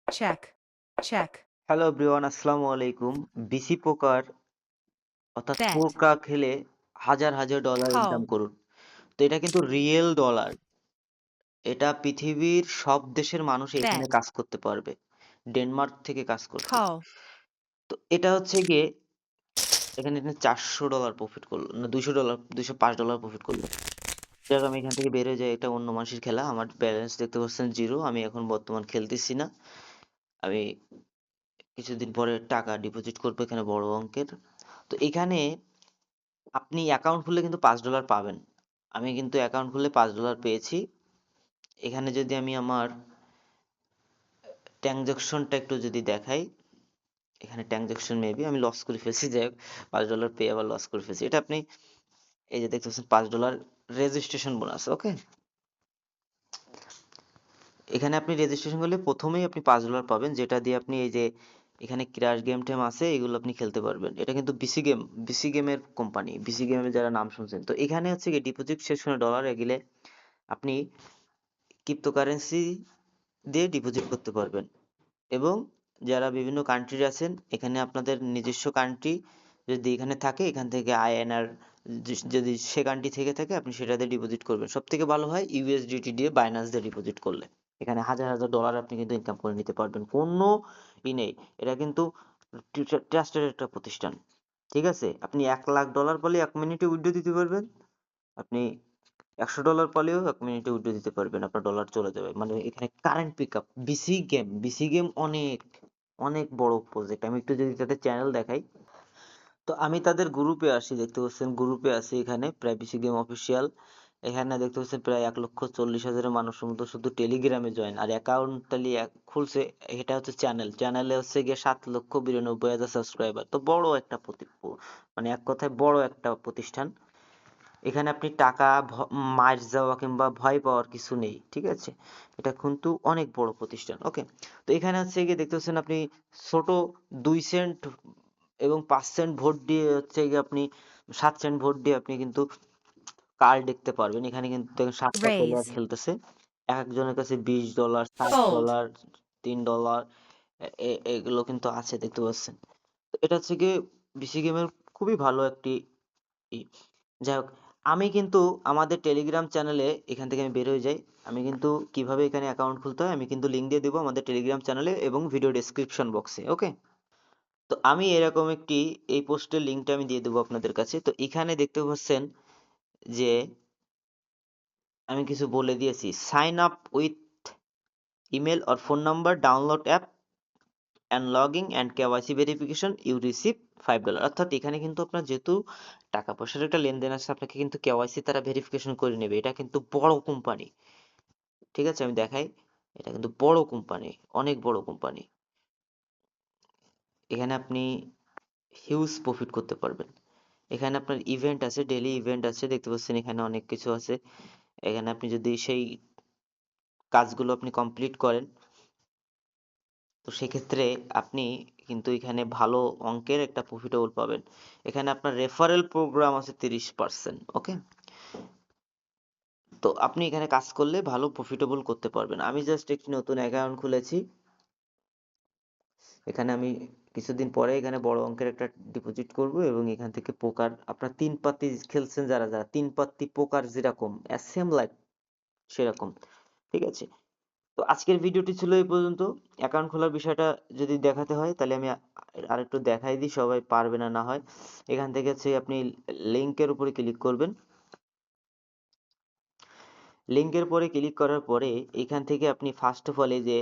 check, check, hello everyone, আসসালামু আলাইকুম। BC পোকার অর্থাৎ bet, পোকা খেলে হাজার হাজার ডলার ইনকাম call, করুন। তো এটা কিন্তু রিয়েল ডলার। এটা পৃথিবীর সব দেশের মানুষ এখানে bet, কাজ করতে পারবে। ডেনমার্ক থেকে কাজ করতেছে। call, তো এটা হচ্ছে গিয়ে এখানে $400 প্রফিট করলো না, $200, $205 প্রফিট করলো। যাক, আমি এখান থেকে বের হয়ে যাই, এটা অন্য মানুষের খেলা। আমার ব্যালেন্স দেখতে পাচ্ছেন জিরো। আমি এখন বর্তমান খেলতেছি না। আমি কিছুদিন পরে টাকা ডিপোজিট করবো এখানে বড় অঙ্কের। তো এখানে আপনি অ্যাকাউন্ট খুললে কিন্তু $5 পাবেন। আমি কিন্তু অ্যাকাউন্ট খুললে $5 পেয়েছি। এখানে যদি আমি আমার ট্রানজাকশনটা একটু যদি দেখাই, এখানে ট্রানজাকশন মেবি আমি লস করে ফেলছি। যাই হোক, $5 পেয়ে আবার লস করে ফেলছি। এটা আপনি এই যে দেখতে পাচ্ছেন $5 রেজিস্ট্রেশন বোনাস। ওকে, এখানে আপনি রেজিস্ট্রেশন করলে প্রথমেই আপনি $5 পাবেন, যেটা দিয়ে আপনি এই যে এখানে ক্র্যাশ গেম টেম আছে এগুলো আপনি খেলতে পারবেন। এটা কিন্তু বিসি গেমের কোম্পানি, বিসি গেমের যারা নাম শুনছেন। তো এখানে হচ্ছে কি ডিপোজিট সেকশনে ডলার এগিলে আপনি ক্রিপ্টোকারেন্সি দিয়ে ডিপোজিট করতে পারবেন। এবং যারা বিভিন্ন কান্ট্রির আছেন, এখানে আপনাদের নিজস্ব কান্ট্রি যদি এখানে থাকে, এখান থেকে আইএনআর যদি সে কান্ট্রি থেকে থাকে আপনি সেটাতে ডিপোজিট করবেন। সব থেকে ভালো হয় ইউএসডিটি দিয়ে, বাইন্যান্স দিয়ে ডিপোজিট করলে। এখানে হাজার হাজার ডলার আপনি কিন্তু ইনকাম করে নিতে পারবেন, কোনো নেই। এটা কিন্তু ট্রাস্টেড একটা প্রতিষ্ঠান। ঠিক আছে, আপনি $1,00,000 পেলে 1 মিনিটে উইথড্র দিতে পারবেন। আপনি $100 পেলেও 1 মিনিটে উইথড্র দিতে পারবেন, আপনার ডলার চলে যাবে। মানে এখানে current pick up. BC game অনেক অনেক বড় প্রজেক্ট। আমি একটু যদি তাদের চ্যানেল দেখাই, তো আমি তাদের গ্রুপে আসি, দেখতে পাচ্ছেন গ্রুপে আছি এখানে প্রায় বিসি গেম অফিসিয়াল। এখানে দেখতে পাচ্ছেন প্রায় 1,40,000 মানুষের মতো শুধু টেলিগ্রামে জয়েন, আর অ্যাকাউন্ট তালি খুলছে। এটা হচ্ছে চ্যানেলে হচ্ছে গিয়ে 7,92,000 সাবস্ক্রাইবার। তো বড় একটা মানে এক কথায় বড় একটা প্রতিষ্ঠান। এখানে আপনি টাকা মার যাওয়া কিংবা ভয় পাওয়ার কিছু নেই। ঠিক আছে, এটা কিন্তু অনেক বড় প্রতিষ্ঠান। ওকে, তো এখানে হচ্ছে গিয়ে দেখতে পাচ্ছেন আপনি ছোট 2 সেন্ট এবং 5 সেন্ট ভোট দিয়ে হচ্ছে গিয়ে আপনি 7 সেন্ট ভোট দিয়ে আপনি কিন্তু কার্ড দেখতে পারবেন। এখানে কিন্তু দেখেন 7টা প্লেয়ার raise, খেলতেছে। এক একজনের কাছে $20, fold, $60, $3 এগুলো কিন্তু আছে, দেখতে পাচ্ছেন। তো এটা হচ্ছে গিয়ে বিসি গেমের খুবই ভালো একটি ই। যাই হোক, আমি কিন্তু আমাদের টেলিগ্রাম চ্যানেলে, এখান থেকে আমি বের হয়ে যাই। আমি কিন্তু কিভাবে এখানে অ্যাকাউন্ট খুলতে হয় আমি কিন্তু লিঙ্ক দিয়ে দেবো আমাদের টেলিগ্রাম চ্যানেলে এবং ভিডিও ডেসক্রিপশন বক্সে। ওকে, তো আমি এরকম একটি এই পোস্টের লিঙ্কটা আমি দিয়ে দেবো আপনাদের কাছে। তো এখানে দেখতে পাচ্ছেন যে আমি কিছু বলে দিয়েছি, sign up with email or phone number, download app and login and KYC verification, you receive $5। অর্থাৎ এখানে কিন্তু আপনার যেহেতু টাকা পয়সার একটা লেনদেন আছে, আপনাকে কিন্তু কেওয়াইসি তারা ভেরিফিকেশন করে নেবে। এটা কিন্তু বড় কোম্পানি। ঠিক আছে, আমি দেখাই। এটা কিন্তু বড় কোম্পানি, অনেক বড় কোম্পানি। এখানে আপনি হিউজ প্রফিট করতে পারবেন। এখানে আপনার ইভেন্ট আছে, ডেইলি ইভেন্ট আছে, দেখতে পাচ্ছেন এখানে অনেক কিছু আছে। এখানে আপনি যদি সেই কাজগুলো আপনি কমপ্লিট করেন, তো সেক্ষেত্রে আপনি কিন্তু এখানে ভালো অঙ্কের একটা প্রফিটেবল পাবেন। এখানে আপনার রেফারেল প্রোগ্রাম আছে 30%। ওকে, তো আপনি এখানে কাজ করলে ভালো প্রফিটেবল করতে পারবেন। আমি জাস্ট একটি নতুন অ্যাকাউন্ট খুলেছি। এখানে আমি কিছুদিন পরে এখানে বড় অঙ্কের একটা ডিপোজিট করব এবং এখান থেকে পোকার আপনার 3 পাত্তি খেলছেন যারা যারা 3 পাত্তি পোকার যেরকম সেম লাইক সেরকম। ঠিক আছে, তো আজকের ভিডিওটি ছিল এই পর্যন্ত। অ্যাকাউন্ট খোলার বিষয়টা যদি দেখাতে হয় তাহলে আমি আরেকটু দেখাই দিই, সবাই পারবে না না হয়। এখান থেকে হচ্ছে আপনি লিংকের উপরে ক্লিক করবেন। লিংকের পরে ক্লিক করার পরে এখান থেকে আপনি ফার্স্ট অফ অল এই যে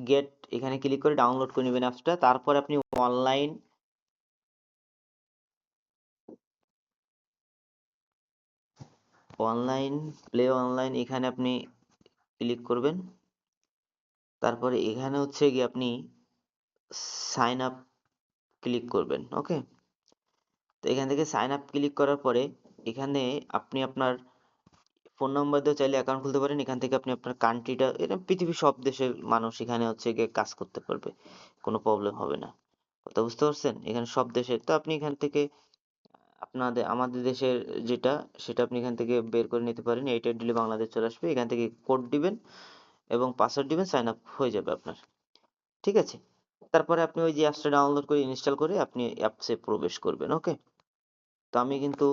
গেট, এখানে ক্লিক করে ডাউনলোড করে নেবেন অ্যাপসটা। তারপর আপনি অনলাইন অনলাইন অনলাইন এখানে আপনি ক্লিক করবেন। তারপরে এখানে হচ্ছে গিয়ে আপনি সাইন আপ ক্লিক করবেন। ওকে, তো এখান থেকে সাইন আপ ক্লিক করার পরে এখানে আপনি আপনার ফোন নাম্বার দিয়ে চাইলে অ্যাকাউন্ট খুলতে পারেন। এখান থেকে আপনি আপনার কান্ট্রিটা, এটা পৃথিবীর সব দেশের মানুষ এখানে হচ্ছে গিয়ে কাজ করতে পারবে, কোনো প্রবলেম হবে না। কথা বুঝতে পারছেন? এখানে সব দেশের। তো আপনি এখান থেকে আমাদের দেশের যেটা, সেটা আপনি এখান থেকে বের করে নিতে পারেন। এইটা দিলে বাংলাদেশ চলে আসবে। এখান থেকে কোড দিবেন এবং পাসওয়ার্ড দিবেন, সাইন আপ হয়ে যাবে আপনার। ঠিক আছে? তারপরে আপনি ওই যে অ্যাপসটা ডাউনলোড করে ইনস্টল করে আপনি অ্যাপসে প্রবেশ করবেন। ওকে? তো আমি কিন্তু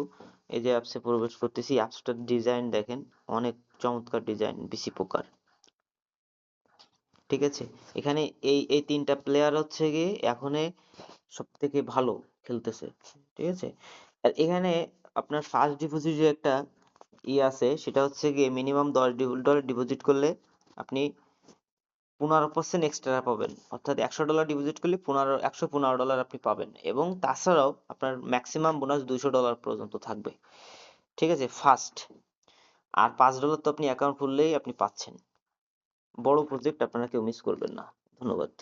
এই যে অ্যাপসে প্রবেশ করতেছি, অ্যাপসটার ডিজাইন দেখেন, অনেক চমৎকার ডিজাইন বিসি পোকার। ঠিক আছে? এখানে এই তিনটা প্লেয়ার হচ্ছে গিয়ে এখনে সব থেকে ভালো খেলতেছে। ঠিক আছে? আর এখানে আপনার ফার্স্ট ডিপোজিটে একটা আছে, সেটা হচ্ছে গিয়ে মিনিমাম $10 ডিপোজিট করলে আপনি 15% এক্সট্রা পাবেন। অর্থাৎ $100 ডিপোজিট করলে 115 ডলার আপনি পাবেন, এবং তাছাড়াও আপনার ম্যাক্সিমাম বোনাস $200 পর্যন্ত থাকবে। ঠিক আছে? ফার্স্ট। আর $5 তো আপনি অ্যাকাউন্ট খুললেই আপনি পাচ্ছেন। বড় প্রজেক্ট, আপনারা কেউ মিস করবেন না। ধন্যবাদ।